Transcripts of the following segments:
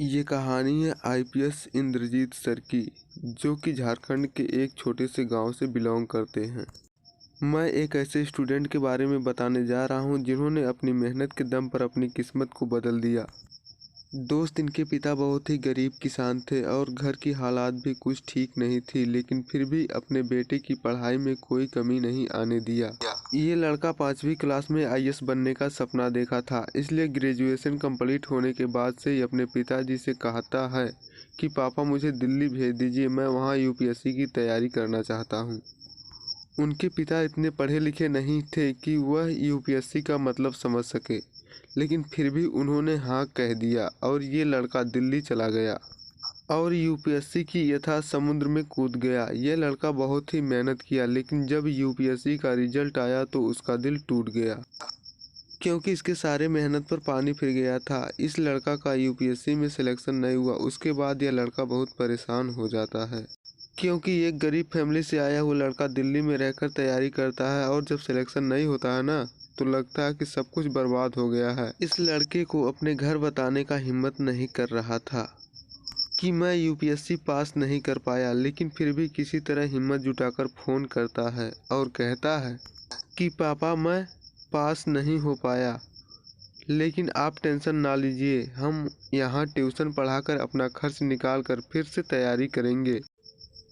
ये कहानी है आईपीएस इंद्रजीत सर की, जो कि झारखंड के एक छोटे से गांव से बिलोंग करते हैं। मैं एक ऐसे स्टूडेंट के बारे में बताने जा रहा हूं जिन्होंने अपनी मेहनत के दम पर अपनी किस्मत को बदल दिया। दोस्त, इनके पिता बहुत ही गरीब किसान थे और घर की हालात भी कुछ ठीक नहीं थी, लेकिन फिर भी अपने बेटे की पढ़ाई में कोई कमी नहीं आने दिया। ये लड़का 5वीं क्लास में आईएएस बनने का सपना देखा था, इसलिए ग्रेजुएशन कंप्लीट होने के बाद से ही अपने पिताजी से कहता है कि पापा मुझे दिल्ली भेज दीजिए, मैं वहाँ यूपीएससी की तैयारी करना चाहता हूँ। उनके पिता इतने पढ़े लिखे नहीं थे कि वह यूपीएससी का मतलब समझ सके, लेकिन फिर भी उन्होंने हाँ कह दिया और ये लड़का दिल्ली चला गया और यूपीएससी की यथा समुद्र में कूद गया। यह लड़का बहुत ही मेहनत किया, लेकिन जब यूपीएससी का रिजल्ट आया तो उसका दिल टूट गया, क्योंकि इसके सारे मेहनत पर पानी फिर गया था। इस लड़का का यूपीएससी में सिलेक्शन नहीं हुआ। उसके बाद यह लड़का बहुत परेशान हो जाता है, क्योंकि एक गरीब फैमिली से आया हुआ लड़का दिल्ली में रहकर तैयारी करता है और जब सिलेक्शन नहीं होता है ना, तो लगता है कि सब कुछ बर्बाद हो गया है। इस लड़के को अपने घर बताने का हिम्मत नहीं कर रहा था कि मैं यूपीएससी पास नहीं कर पाया, लेकिन फिर भी किसी तरह हिम्मत जुटाकर फ़ोन करता है और कहता है कि पापा मैं पास नहीं हो पाया, लेकिन आप टेंशन ना लीजिए, हम यहाँ ट्यूशन पढ़ाकर अपना खर्च निकाल कर फिर से तैयारी करेंगे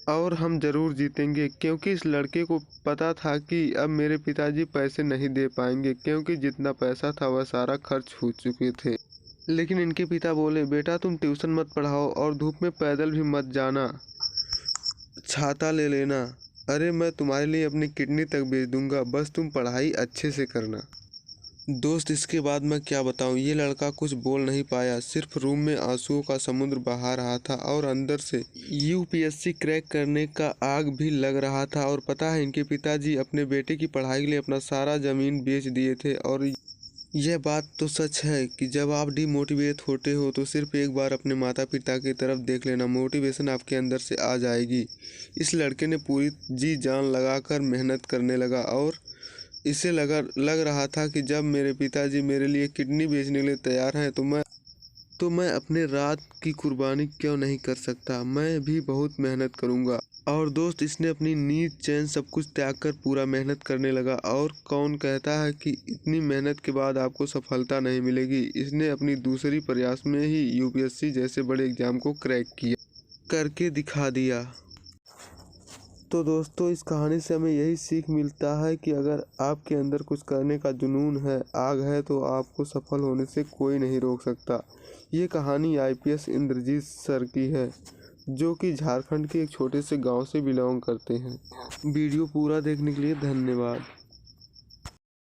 और हम ज़रूर जीतेंगे। क्योंकि इस लड़के को पता था कि अब मेरे पिताजी पैसे नहीं दे पाएंगे, क्योंकि जितना पैसा था वह सारा खर्च हो चुके थे। लेकिन इनके पिता बोले, बेटा तुम ट्यूशन मत पढ़ाओ और धूप में पैदल भी मत जाना, छाता ले लेना। अरे मैं तुम्हारे लिए अपनी किडनी तक बेच दूंगा, बस तुम पढ़ाई अच्छे से करना। दोस्त, इसके बाद मैं क्या बताऊं, ये लड़का कुछ बोल नहीं पाया, सिर्फ रूम में आंसुओं का समुद्र बहा रहा था और अंदर से यूपीएससी क्रैक करने का आग भी लग रहा था। और पता है, इनके पिताजी अपने बेटे की पढ़ाई के लिए अपना सारा ज़मीन बेच दिए थे। और यह बात तो सच है कि जब आप डिमोटिवेट होते हो तो सिर्फ एक बार अपने माता पिता की तरफ देख लेना, मोटिवेशन आपके अंदर से आ जाएगी। इस लड़के ने पूरी जी जान लगाकर मेहनत करने लगा और इसे लग रहा था कि जब मेरे पिताजी मेरे लिए किडनी बेचने के लिए तैयार हैं तो मैं अपने रात की कुर्बानी क्यों नहीं कर सकता। मैं भी बहुत मेहनत करूंगा। और दोस्त, इसने अपनी नींद चैन सब कुछ त्याग कर पूरा मेहनत करने लगा। और कौन कहता है कि इतनी मेहनत के बाद आपको सफलता नहीं मिलेगी। इसने अपनी दूसरी प्रयास में ही यूपीएससी जैसे बड़े एग्जाम को क्रैक किया, करके दिखा दिया। तो दोस्तों, इस कहानी से हमें यही सीख मिलता है कि अगर आपके अंदर कुछ करने का जुनून है, आग है, तो आपको सफल होने से कोई नहीं रोक सकता। ये कहानी आईपीएस इंद्रजीत सर की है, जो कि झारखंड के एक छोटे से गांव से बिलोंग करते हैं। वीडियो पूरा देखने के लिए धन्यवाद।